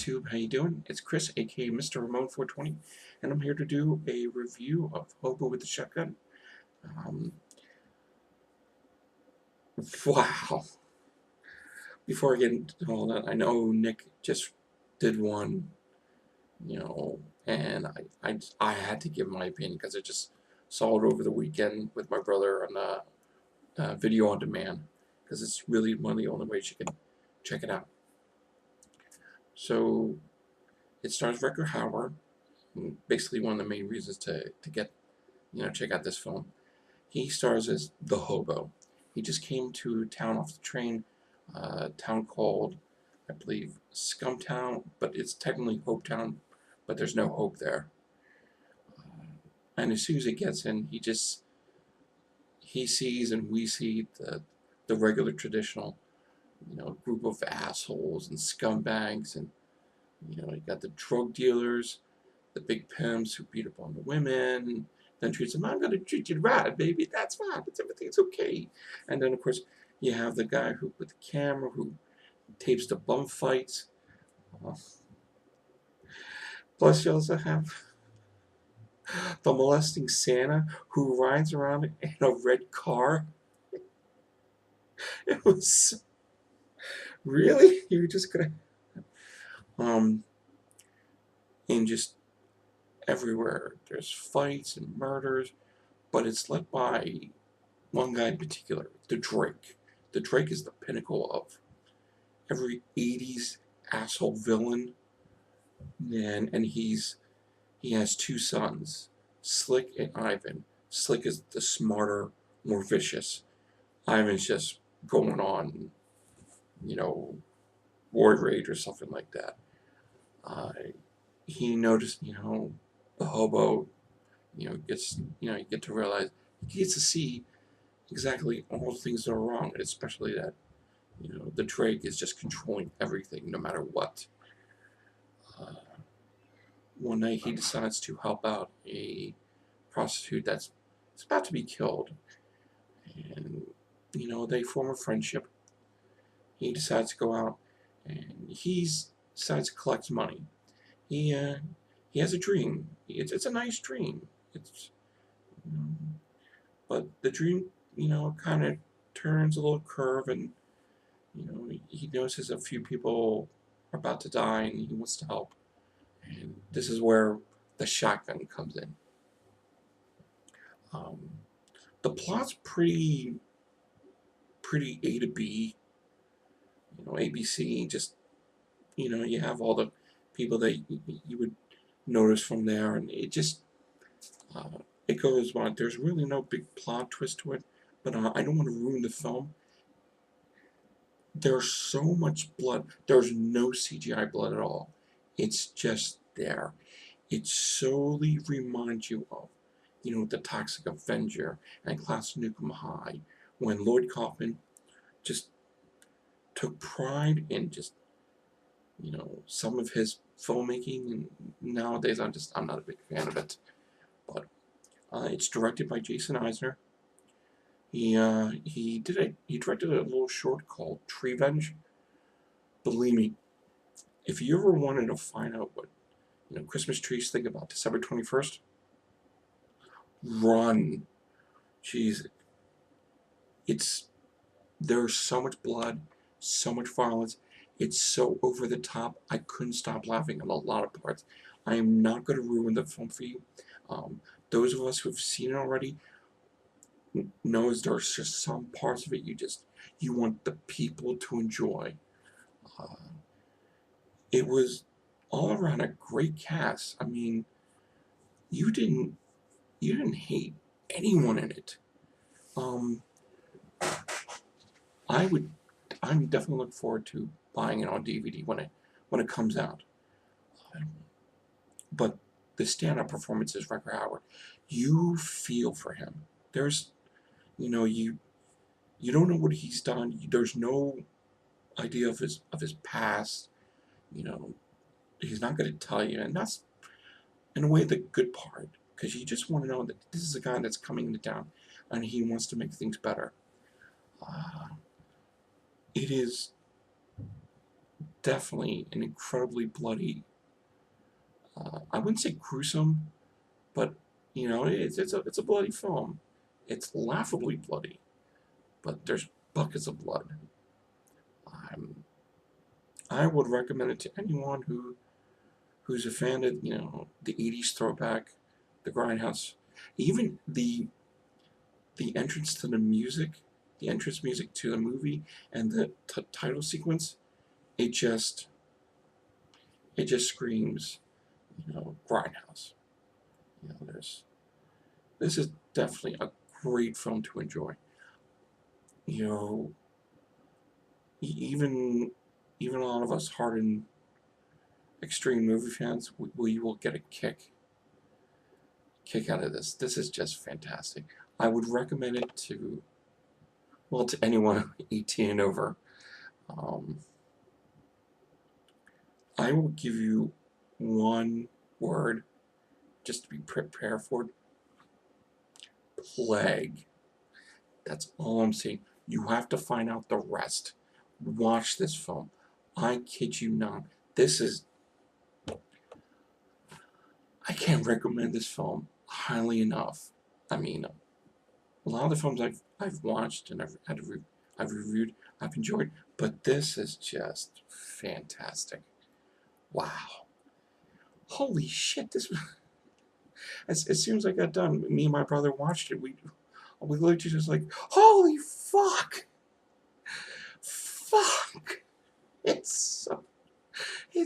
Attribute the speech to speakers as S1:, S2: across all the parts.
S1: YouTube, how you doing? It's Chris, aka Mr. Ramon 420, and I'm here to do a review of Hobo with the Shotgun. Um, wow. Before I get into all that, I know Nick just did one, and I had to give my opinion because I just saw it over the weekend with my brother on video on demand, because it's really one of the only ways you can check it out. So it stars Rutger Hauer. Basically, one of the main reasons to get check out this film. He stars as the Hobo. He just came to town off the train, a town called, I believe, Scumtown, but it's technically Hope Town, but there's no hope there. And as soon as he gets in, he sees and we see the regular traditional, group of assholes and scumbags, and you got the drug dealers, the big pimps who beat up on the women, then treats them, I'm going to treat you right, baby, that's fine, everything's okay. And then, of course, you have the guy who with the camera who tapes the bum fights. Plus, you also have the molesting Santa who rides around in a red car. It was really, you're just gonna and just everywhere there's fights and murders, but it's led by one guy in particular, the Drake. The Drake is the pinnacle of every 80s asshole villain, and he has two sons, Slick and Ivan. Slick is the smarter, more vicious. Ivan's just going on, war rage or something like that. He noticed, the Hobo, gets, you get to realize, he gets to see exactly all the things that are wrong, especially that, the Drake is just controlling everything, no matter what. One night he decides to help out a prostitute that's about to be killed, and they form a friendship. He decides to go out, and he decides to collect money. He has a dream. It's a nice dream. But the dream, kind of turns a little curve, and he notices a few people are about to die, and he wants to help. And this is where the shotgun comes in. The plot's pretty A to B, ABC. Just you have all the people that you would notice from there, and it just it goes on. There's really no big plot twist to it, but I don't want to ruin the film. There's so much blood. There's no CGI blood at all. It's just there. It solely reminds you of, the Toxic Avenger and Class Nukem High, when Lloyd Kaufman just took pride in just, some of his filmmaking, and nowadays I'm not a big fan of it. But it's directed by Jason Eisner. He directed a little short called Treevenge. Believe me, if you ever wanted to find out what Christmas trees think about December 21st, run. Jeez, there's so much blood, so much violence. It's so over the top. I couldn't stop laughing at a lot of parts. I am not going to ruin the film for you. Those of us who have seen it already knows there's just some parts of it you want the people to enjoy. It was all around a great cast. I mean, you didn't hate anyone in it. I'm definitely looking forward to buying it on DVD when it comes out. But the stand-up performance is Rutger Hauer. You feel for him. There's, you don't know what he's done. There's no idea of his past. He's not going to tell you, and that's in a way the good part, because you just want to know that this is a guy that's coming into town and he wants to make things better. It is definitely an incredibly bloody, I wouldn't say gruesome, but it's a bloody film. It's laughably bloody, but there's buckets of blood. Um, I would recommend it to anyone who's a fan of the '80s throwback, the grindhouse, even the entrance to the music, the entrance music to the movie, and the title sequence. It just screams, grindhouse. There's this is definitely a great film to enjoy. You know, even a lot of us hardened extreme movie fans, we will get a kick out of this. This is just fantastic. I would recommend it to anyone 18 and over. Um, I will give you one word just to be prepared for it. Plague. That's all I'm saying. You have to find out the rest. Watch this film. I kid you not. I can't recommend this film highly enough. I mean, a lot of the films I've watched and I've reviewed, I've enjoyed, but this is just fantastic. Wow. Holy shit, this was as soon as I got done, me and my brother watched it, we literally just like, holy fuck! Fuck! It's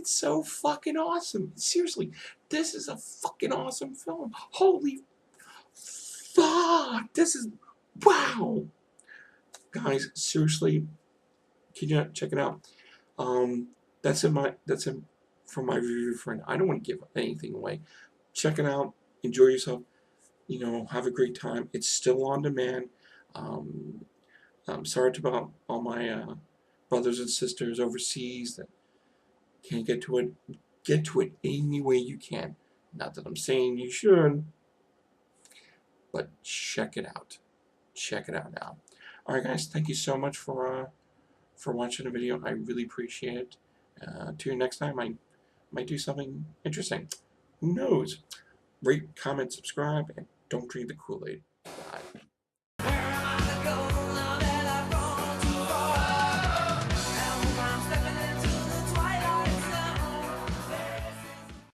S1: so fucking awesome. Seriously, this is a fucking awesome film. Holy fuck! This is wow, guys. Seriously, can you check it out? That's it from my review friend. I don't want to give anything away. Check it out. Enjoy yourself. Have a great time. It's still on demand. I'm sorry about all my brothers and sisters overseas that can't get to it. Get to it any way you can. Not that I'm saying you should, but check it out. Check it out now. All right, guys. Thank you so much for watching the video. I really appreciate it. Till next time, I might do something interesting. Who knows? Rate, comment, subscribe, and don't drink the Kool-Aid.